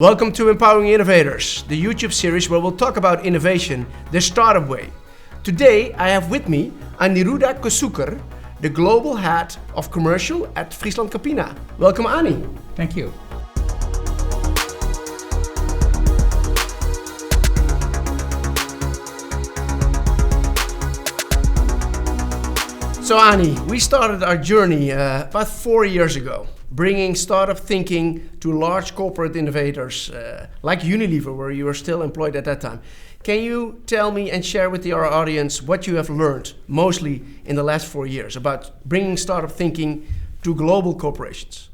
Welcome to Empowering Innovators, the YouTube series where we'll talk about innovation the startup way. Today I have with me Aniruddha Kusurkar, the global head of commercial at FrieslandCampina. Welcome, Ani. Thank you. So Ani, we started our journey about 4 years ago, bringing startup thinking to large corporate innovators like Unilever, where you were still employed at that time. Can you tell me and share with our audience what you have learned, mostly in the last 4 years, about bringing startup thinking to global corporations?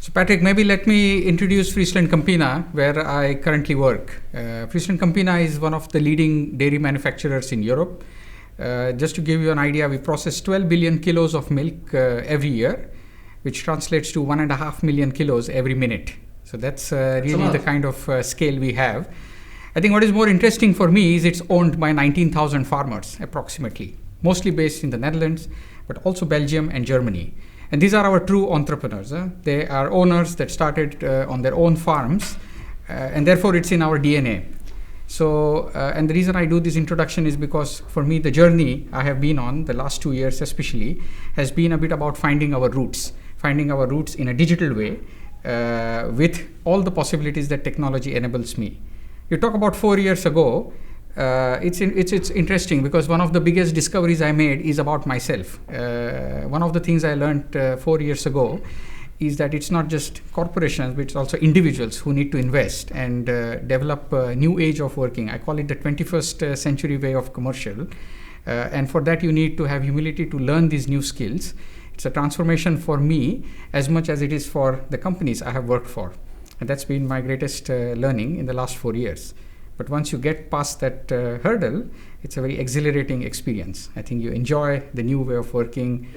So Patrick, maybe let me introduce FrieslandCampina, where I currently work. FrieslandCampina is one of the leading dairy manufacturers in Europe. Just to give you an idea, we process 12 billion kilos of milk every year, which translates to 1.5 million kilos every minute. So that's really the kind of scale we have. I think what is more interesting for me is it's owned by 19,000 farmers approximately, mostly based in the Netherlands, but also Belgium and Germany. And these are our true entrepreneurs. They are owners that started on their own farms, and therefore it's in our DNA. So, and the reason I do this introduction is because for me, the journey I have been on the last 2 years especially has been a bit about finding our roots in a digital way with all the possibilities that technology enables me. You talk about 4 years ago, it's interesting because one of the biggest discoveries I made is about myself. One of the things I learned 4 years ago is that it's not just corporations, but it's also individuals who need to invest and develop a new age of working. I call it the 21st century way of commercial. And for that, you need to have humility to learn these new skills. It's a transformation for me as much as it is for the companies I have worked for. And that's been my greatest learning in the last 4 years. But once you get past that hurdle, it's a very exhilarating experience. I think you enjoy the new way of working,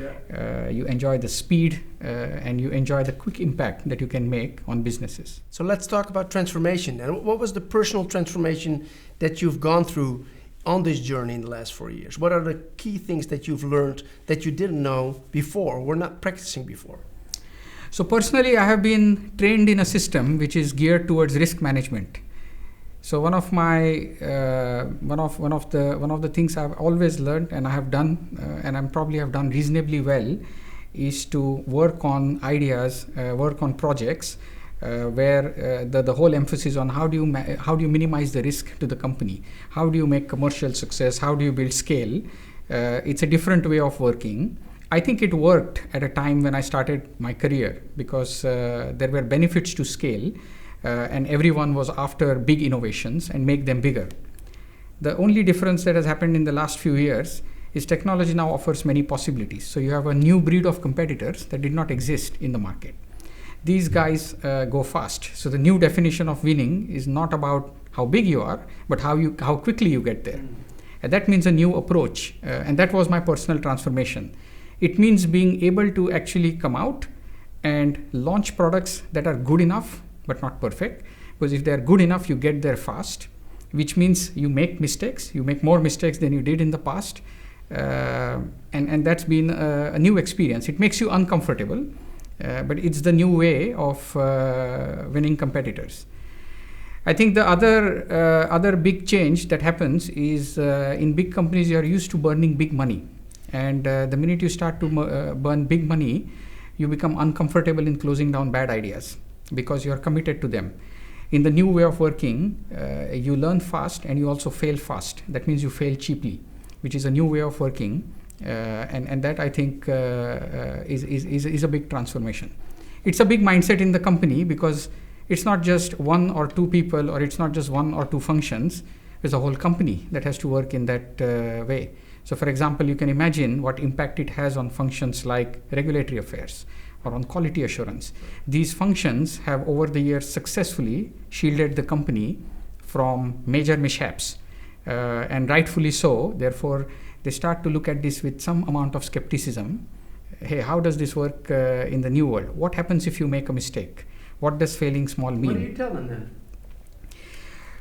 you enjoy the speed, and you enjoy the quick impact that you can make on businesses. So let's talk about transformation. And what was the personal transformation that you've gone through on this journey in the last 4 years? What are the key things that you've learned that you didn't know before, or were not practicing before? So personally, I have been trained in a system which is geared towards risk management. So one of my one of the things I've always learned, and I have done, and I probably have done reasonably well, is to work on ideas, work on projects where the whole emphasis on how do you minimize the risk to the company, how do you make commercial success, how do you build scale. It's a different way of working. I think it worked at a time when I started my career because there were benefits to scale. And everyone was after big innovations and make them bigger. The only difference that has happened in the last few years is technology now offers many possibilities. So you have a new breed of competitors that did not exist in the market. These guys go fast. So the new definition of winning is not about how big you are, but how quickly you get there. And that means a new approach. And that was my personal transformation. It means being able to actually come out and launch products that are good enough but not perfect, because if they're good enough, you get there fast, which means you make mistakes, you make more mistakes than you did in the past, and that's been a new experience. It makes you uncomfortable, but it's the new way of winning competitors. I think the other big change that happens is in big companies, you're used to burning big money, and the minute you start to burn big money, you become uncomfortable in closing down bad ideas, because you are committed to them. In the new way of working, you learn fast and you also fail fast. That means you fail cheaply, which is a new way of working. And that I think is a big transformation. It's a big mindset in the company because it's not just one or two people, or it's not just one or two functions. There's a whole company that has to work in that way. So for example, you can imagine what impact it has on functions like regulatory affairs, or on quality assurance. These functions have over the years successfully shielded the company from major mishaps, and rightfully so. Therefore, they start to look at this with some amount of skepticism. Hey, how does this work in the new world? What happens if you make a mistake? What does failing small mean? What do you tell them then?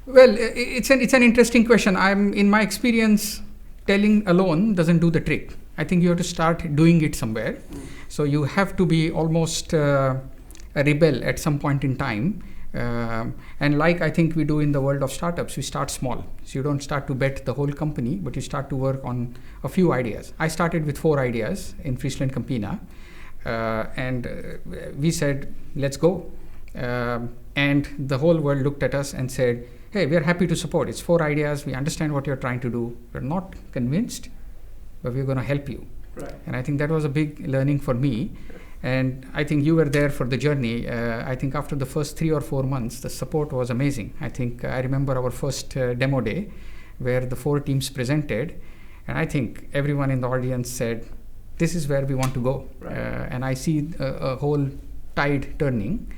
Well, it's an interesting question. In my experience, telling alone doesn't do the trick. I think you have to start doing it somewhere. So you have to be almost a rebel at some point in time And like I think we do in the world of startups, we start small. So you don't start to bet the whole company, but you start to work on a few ideas. I started with 4 ideas in FrieslandCampina, and we said, let's go. And the whole world looked at us and said, hey, we are happy to support. It's 4 ideas. We understand what you're trying to do. We're not convinced, but we're going to help you. Right. And I think that was a big learning for me. And I think you were there for the journey. I think after the first 3 or 4 months, the support was amazing. I think I remember our first demo day where the 4 teams presented. And I think everyone in the audience said, this is where we want to go. Right. And I see a whole tide turning.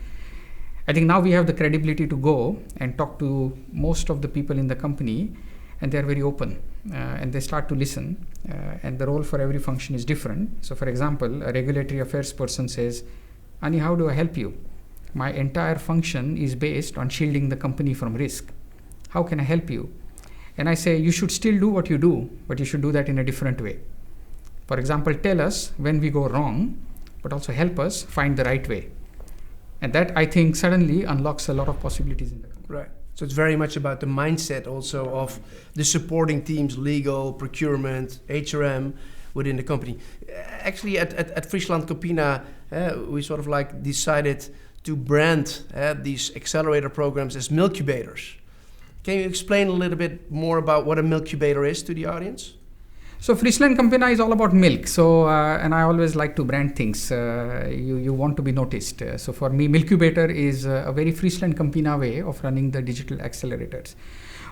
I think now we have the credibility to go and talk to most of the people in the company, and they're very open and they start to listen. And the role for every function is different. So for example, a regulatory affairs person says, Ani, how do I help you? My entire function is based on shielding the company from risk. How can I help you? And I say, you should still do what you do, but you should do that in a different way. For example, tell us when we go wrong, but also help us find the right way. And that, I think, suddenly unlocks a lot of possibilities in the company. Right. So it's very much about the mindset also of the supporting teams, legal, procurement, HRM within the company. Actually, at FrieslandCampina, we sort of like decided to brand these accelerator programs as Milkubators. Can you explain a little bit more about what a Milkubator is to the audience? So FrieslandCampina is all about milk. So and I always like to brand things. You want to be noticed. So for me, Milkubator is a very FrieslandCampina way of running the digital accelerators.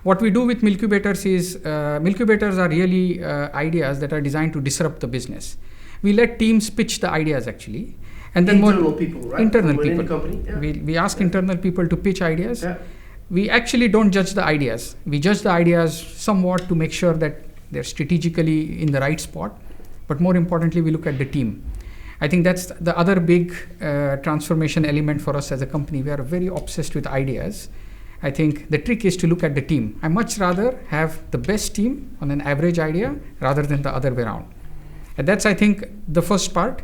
What we do with Milkubators is Milkubators are really ideas that are designed to disrupt the business. We let teams pitch the ideas actually, and then internal people, right? Internal within people. The company? Yeah. We ask internal people to pitch ideas. Yeah. We actually don't judge the ideas. We judge the ideas somewhat to make sure that they're strategically in the right spot, but more importantly, we look at the team. I think that's the other big transformation element for us as a company. We are very obsessed with ideas. I think the trick is to look at the team. I much rather have the best team on an average idea rather than the other way around. And that's, I think, the first part.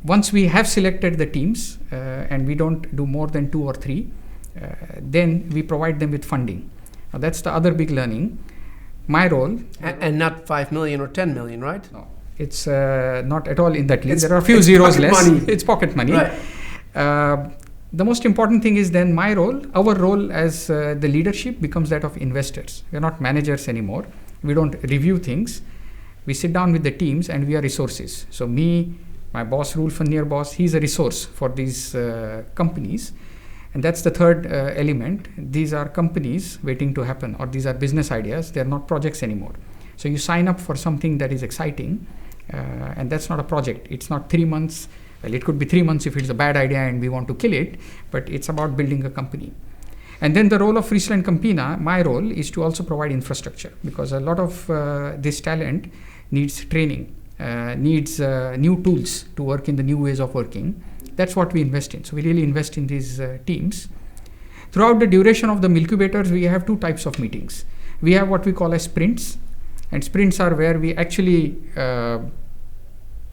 Once we have selected the teams and we don't do more than 2 or 3, then we provide them with funding. Now, that's the other big learning. My role. And not 5 million or 10 million, right? No, it's not at all in that list. There are a few zeros less. Money. It's pocket money. Right. The most important thing is then my role, our role as the leadership becomes that of investors. We're not managers anymore. We don't review things. We sit down with the teams and we are resources. So me, my boss, Roel van Neer boss, he's a resource for these companies. And that's the third element. These are companies waiting to happen, or these are business ideas. They're not projects anymore. So you sign up for something that is exciting, and that's not a project. It's not 3 months. Well, it could be 3 months if it's a bad idea and we want to kill it, but it's about building a company. And then the role of FrieslandCampina, my role is to also provide infrastructure, because a lot of this talent needs training, needs new tools to work in the new ways of working. That's what we invest in. So we really invest in these teams. Throughout the duration of the Milkubators, we have 2 types of meetings. We have what we call as sprints, and sprints are where we actually,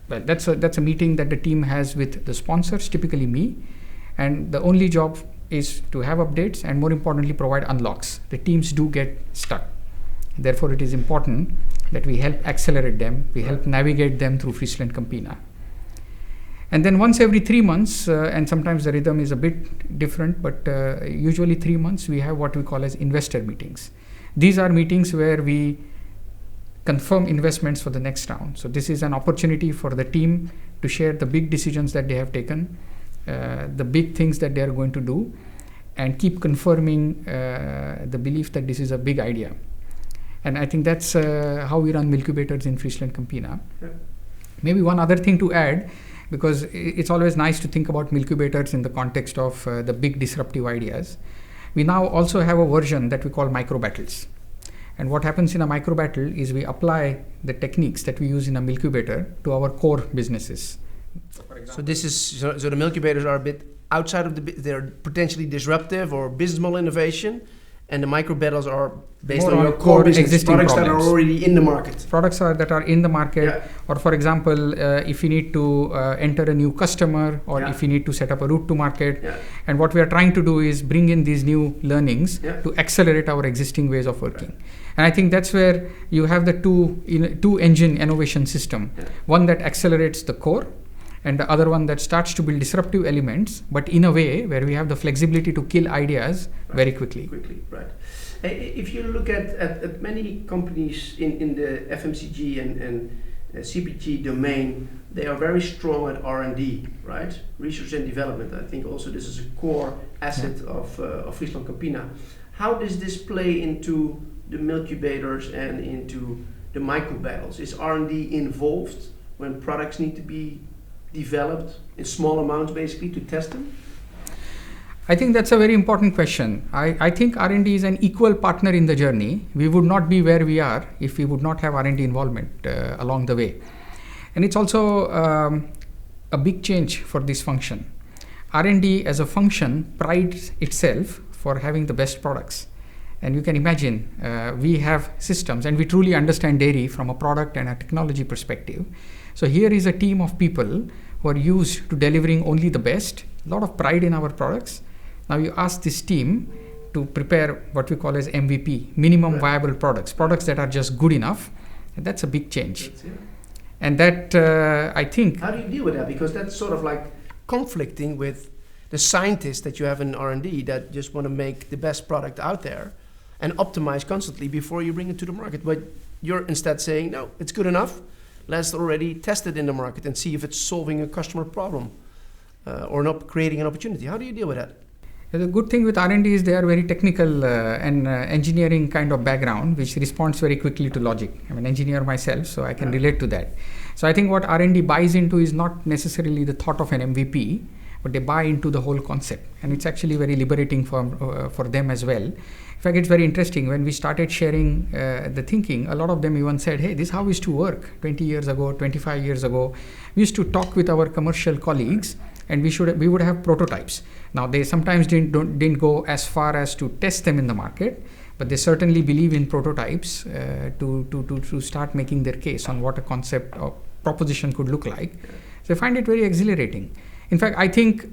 that's a meeting that the team has with the sponsors, typically me, and the only job is to have updates and, more importantly, provide unlocks. The teams do get stuck. Therefore, it is important that we help accelerate them, we help navigate them through FrieslandCampina. And then once every 3 months, and sometimes the rhythm is a bit different, but usually 3 months, we have what we call as investor meetings. These are meetings where we confirm investments for the next round. So this is an opportunity for the team to share the big decisions that they have taken, the big things that they are going to do, and keep confirming the belief that this is a big idea. And I think that's how we run Milkubators in FrieslandCampina. Yeah. Maybe one other thing to add, because it's always nice to think about Milkubators in the context of the big disruptive ideas. We now also have a version that we call micro battles. And what happens in a micro battle is we apply the techniques that we use in a Milkubator to our core businesses. So this is so the Milkubators are a bit outside of they're potentially disruptive or business model innovation, And the micro battles are based More on your on core core business, existing products that are problems. already in the market. Products that are in the market, Yeah. or for example, if you need to enter a new customer, or Yeah. if you need to set up a route to market. Yeah. And what we are trying to do is bring in these new learnings Yeah. to accelerate our existing ways of working. And I think that's where you have the two engine innovation system. Yeah. One that accelerates the core, and the other one that starts to build disruptive elements, but in a way where we have the flexibility to kill ideas very quickly. Right. If you look at many companies in the FMCG and CPG domain, they are very strong at R&D, right? Research and development. I think also this is a core asset of FrieslandCampina. How does this play into the Milkubators and into the microbattles? Is R&D involved when products need to be developed in small amounts, basically, to test them? I think that's a very important question. I think R&D is an equal partner in the journey. We would not be where we are if we would not have R&D involvement along the way. And it's also a big change for this function. R&D as a function prides itself for having the best products. And you can imagine we have systems, and we truly understand dairy from a product and a technology perspective. So here is a team of people who are used to delivering only the best, a lot of pride in our products. Now you ask this team to prepare what we call as MVP, minimum viable products that are just good enough. And that's a big change. And that, I think... How do you deal with that? Because that's sort of like conflicting with the scientists that you have in R&D that just want to make the best product out there and optimize constantly before you bring it to the market. But you're instead saying, no, it's good enough. Let's already test it in the market and see if it's solving a customer problem or not creating an opportunity. How do you deal with that? The good thing with R&D is they are very technical and engineering kind of background, which responds very quickly to logic. I'm an engineer myself, so I can relate to that. So I think what R&D buys into is not necessarily the thought of an MVP, but they buy into the whole concept. And it's actually very liberating for them as well. In fact, it's very interesting. When we started sharing the thinking, a lot of them even said, hey, this is how it used to work 20 years ago, 25 years ago. We used to talk with our commercial colleagues, and we would have prototypes. Now, they sometimes didn't go as far as to test them in the market, but they certainly believe in prototypes to start making their case on what a concept or proposition could look like. So I find it very exhilarating. In fact, I think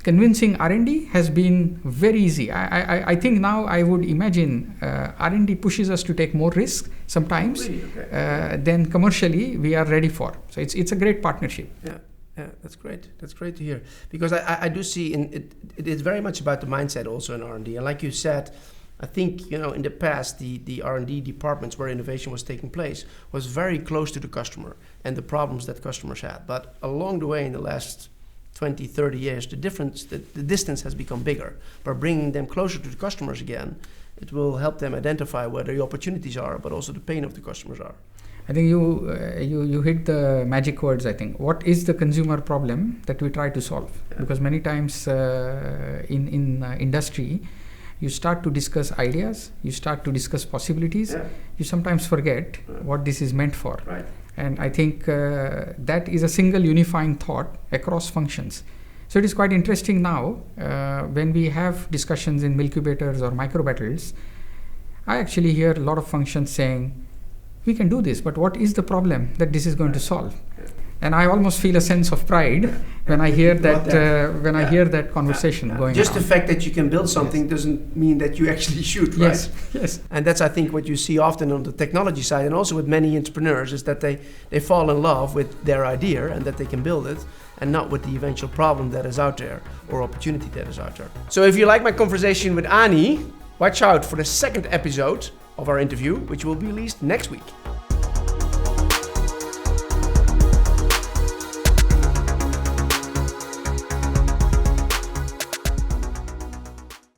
convincing R&D has been very easy. I think now I would imagine R&D pushes us to take more risk sometimes than commercially we are ready for. So it's a great partnership. Yeah, that's great. That's great to hear. Because I do see it is very much about the mindset also in R&D. And like you said, I think, in the past, the R&D departments where innovation was taking place was very close to the customer and the problems that customers had. But along the way in the last 20, 30 years, the distance has become bigger. By bringing them closer to the customers again, it will help them identify where the opportunities are, but also the pain of the customers are. I think you hit the magic words, I think. What is the consumer problem that we try to solve? Yeah. Because many times in industry, you start to discuss ideas, you start to discuss possibilities, you sometimes forget what this is meant for. Right. And I think that is a single unifying thought across functions. So it is quite interesting now when we have discussions in Milkubators or microbattles, I actually hear a lot of functions saying, we can do this, but what is the problem that this is going to solve? And I almost feel a sense of pride when I hear that I hear that conversation going on. Just the fact that you can build something doesn't mean that you actually should, right? Yes. And that's, I think, what you see often on the technology side and also with many entrepreneurs is that they fall in love with their idea and that they can build it and not with the eventual problem that is out there or opportunity that is out there. So if you like my conversation with Ani, watch out for the second episode of our interview, which will be released next week.